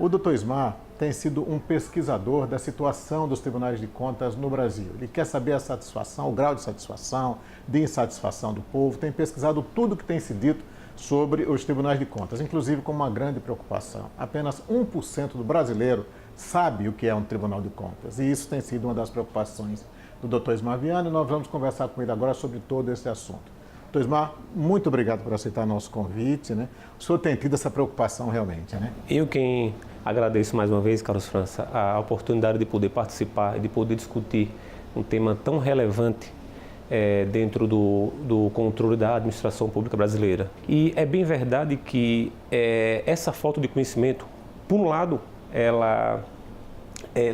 O doutor Ismar tem sido um pesquisador da situação dos tribunais de contas no Brasil. Ele quer saber a satisfação, o grau de satisfação, de insatisfação do povo, tem pesquisado tudo o que tem se dito sobre os tribunais de contas, inclusive com uma grande preocupação. Apenas 1% do brasileiro sabe o que é um tribunal de contas, e isso tem sido uma das preocupações do doutor Ismar Viana, e nós vamos conversar com ele agora sobre todo esse assunto. Doutor Ismar, muito obrigado por aceitar nosso convite, né? O senhor tem tido essa preocupação realmente, né? Eu quem agradeço mais uma vez, Carlos França, a oportunidade de poder participar e de poder discutir um tema tão relevante dentro do controle da administração pública brasileira. E é bem verdade que essa falta de conhecimento, por um lado, ela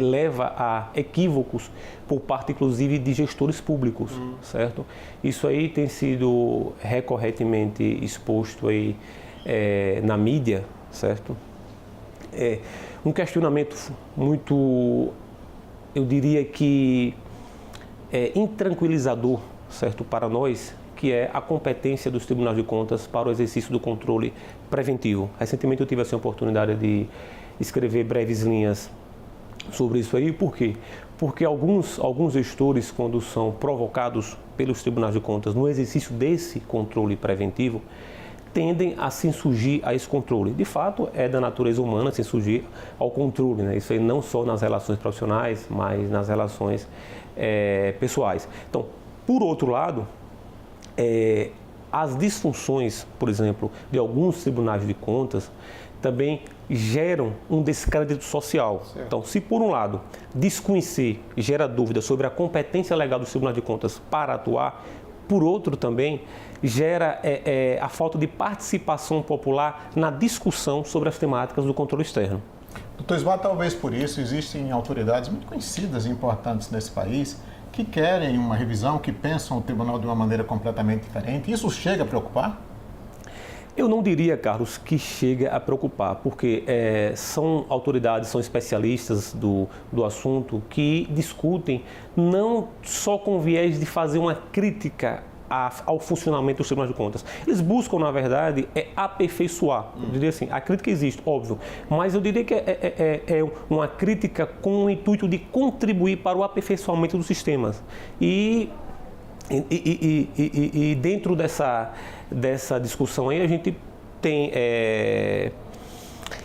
leva a equívocos por parte, inclusive, de gestores públicos, certo? Isso aí tem sido recorrentemente exposto aí na mídia, certo? Um questionamento muito, eu diria que intranquilizador, certo, para nós, que é a competência dos tribunais de contas para o exercício do controle preventivo. Recentemente eu tive essa oportunidade de escrever breves linhas sobre isso aí. Por quê? Porque alguns gestores, quando são provocados pelos tribunais de contas no exercício desse controle preventivo, tendem a se insurgir a esse controle. De fato, é da natureza humana se insurgir ao controle, né? Isso aí não só nas relações profissionais, mas nas relações pessoais. Então, por outro lado, as disfunções, por exemplo, de alguns tribunais de contas também geram um descrédito social. Certo. Então, se por um lado desconhecer gera dúvida sobre a competência legal dos tribunais de contas para atuar, por outro também gera a falta de participação popular na discussão sobre as temáticas do controle externo. Doutor Ismar, talvez por isso existem autoridades muito conhecidas e importantes nesse país que querem uma revisão, que pensam o tribunal de uma maneira completamente diferente. Isso chega a preocupar? Eu não diria, Carlos, que chega a preocupar, porque são autoridades, são especialistas do assunto que discutem não só com viés de fazer uma crítica ao funcionamento dos tribunais de contas. Eles buscam, na verdade, aperfeiçoar. Eu diria assim, a crítica existe, óbvio, mas eu diria que é uma crítica com o intuito de contribuir para o aperfeiçoamento dos sistemas. E dentro dessa discussão aí, a gente tem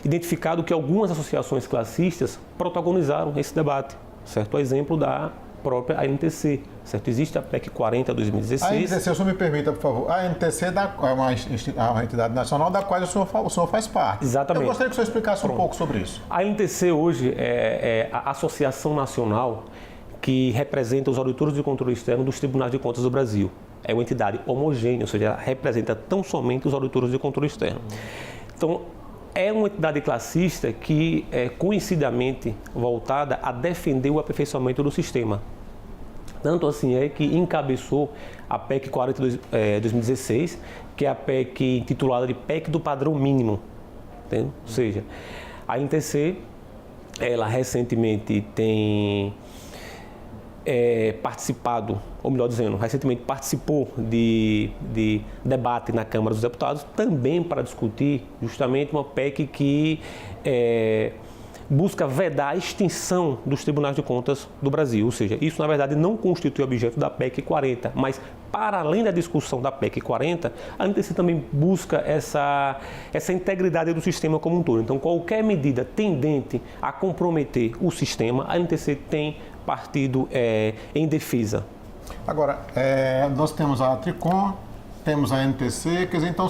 identificado que algumas associações classistas protagonizaram esse debate, certo? O exemplo da própria ANTC, certo? Existe a PEC 40 2016. A ANTC, o senhor me permita, por favor, a ANTC é uma entidade nacional da qual o senhor faz parte. Exatamente. Eu gostaria que o senhor explicasse um pouco sobre isso. A ANTC hoje é a Associação Nacional que representa os auditores de controle externo dos tribunais de contas do Brasil. É uma entidade homogênea, ou seja, ela representa tão somente os auditores de controle externo. Então, é uma entidade classista que é conhecidamente voltada a defender o aperfeiçoamento do sistema. Tanto assim é que encabeçou a PEC 40 2016, que é a PEC intitulada de PEC do padrão mínimo. Entende? Ou seja, a ANTC, ela recentemente tem participado, ou melhor dizendo, recentemente participou de debate na Câmara dos Deputados, também para discutir justamente uma PEC que busca vedar a extinção dos tribunais de contas do Brasil. Ou seja, isso na verdade não constitui objeto da PEC 40, mas para além da discussão da PEC 40, a ANTC também busca essa integridade do sistema como um todo. Então, qualquer medida tendente a comprometer o sistema, a ANTC tem partido em defesa. Agora, nós temos a Tricom, temos a ANTC, quer dizer, então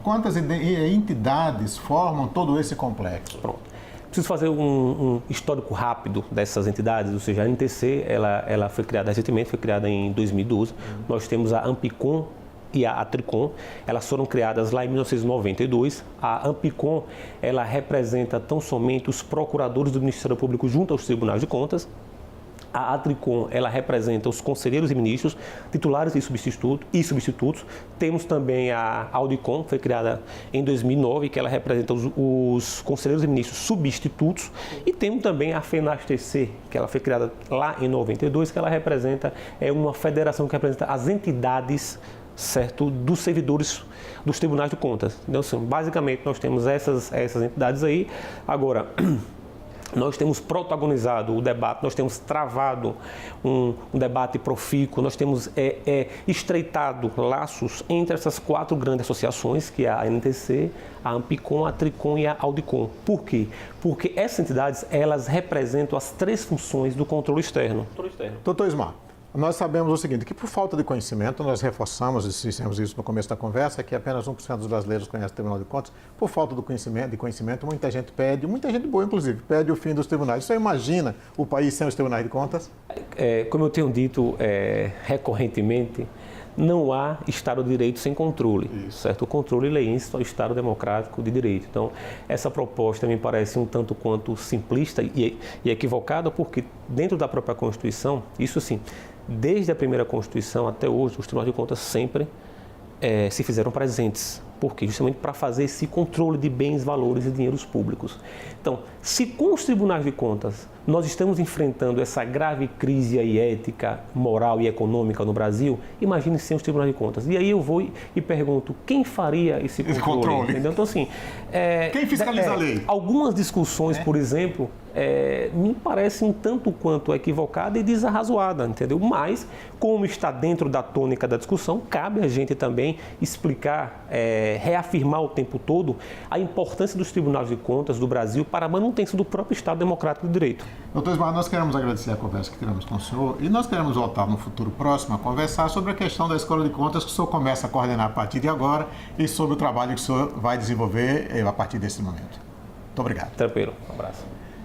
quantas entidades formam todo esse complexo? Pronto. Preciso fazer um histórico rápido dessas entidades, ou seja, a ANTC, ela foi criada recentemente, foi criada em 2012. Nós temos a Ampicom e a Tricom, elas foram criadas lá em 1992. A Ampicom, ela representa tão somente os procuradores do Ministério Público junto aos tribunais de contas. A Tricom, ela representa os conselheiros e ministros, titulares e substitutos. Temos também a Audicom, que foi criada em 2009, que ela representa os conselheiros e ministros substitutos. E temos também a FENASTC, que ela foi criada lá em 92, que ela representa uma federação que representa as entidades certo, dos servidores dos tribunais de contas. Então, assim, basicamente, nós temos essas entidades aí. Agora, nós temos protagonizado o debate, nós temos travado um debate profícuo, nós temos estreitado laços entre essas 4 grandes associações, que é a ANTC, a Ampicom, a Tricom e a Audicom. Por quê? Porque essas entidades, elas representam as 3 funções do controle externo. Doutor Ismar, nós sabemos o seguinte, que por falta de conhecimento, nós reforçamos e dissemos isso no começo da conversa, que apenas 1% dos brasileiros conhecem o Tribunal de Contas. Por falta de conhecimento, muita gente pede, muita gente boa inclusive, pede o fim dos tribunais. Você imagina o país sem os tribunais de contas? Como eu tenho dito recorrentemente, não há Estado de Direito sem controle, certo? O controle ele é íncito ao Estado democrático de direito. Então, essa proposta me parece um tanto quanto simplista e equivocada, porque dentro da própria Constituição, isso sim, desde a primeira Constituição até hoje, os tribunais de contas sempre se fizeram presentes. Por quê? Justamente para fazer esse controle de bens, valores e dinheiros públicos. Então, se com os tribunais de contas nós estamos enfrentando essa grave crise aí ética, moral e econômica no Brasil, imagine sem os tribunais de contas. E aí eu vou e pergunto, quem faria esse controle? Entendeu? Então, assim... quem fiscaliza a lei? Algumas discussões, por exemplo, me parecem um tanto quanto equivocada e desarrazoada, entendeu? Mas, como está dentro da tônica da discussão, cabe a gente também explicar, reafirmar o tempo todo a importância dos tribunais de contas do Brasil para a manutenção do próprio Estado democrático de direito. Doutor Ismar, nós queremos agradecer a conversa que tivemos com o senhor e nós queremos voltar no futuro próximo a conversar sobre a questão da Escola de Contas que o senhor começa a coordenar a partir de agora e sobre o trabalho que o senhor vai desenvolver a partir desse momento. Muito obrigado. Tranquilo, um abraço.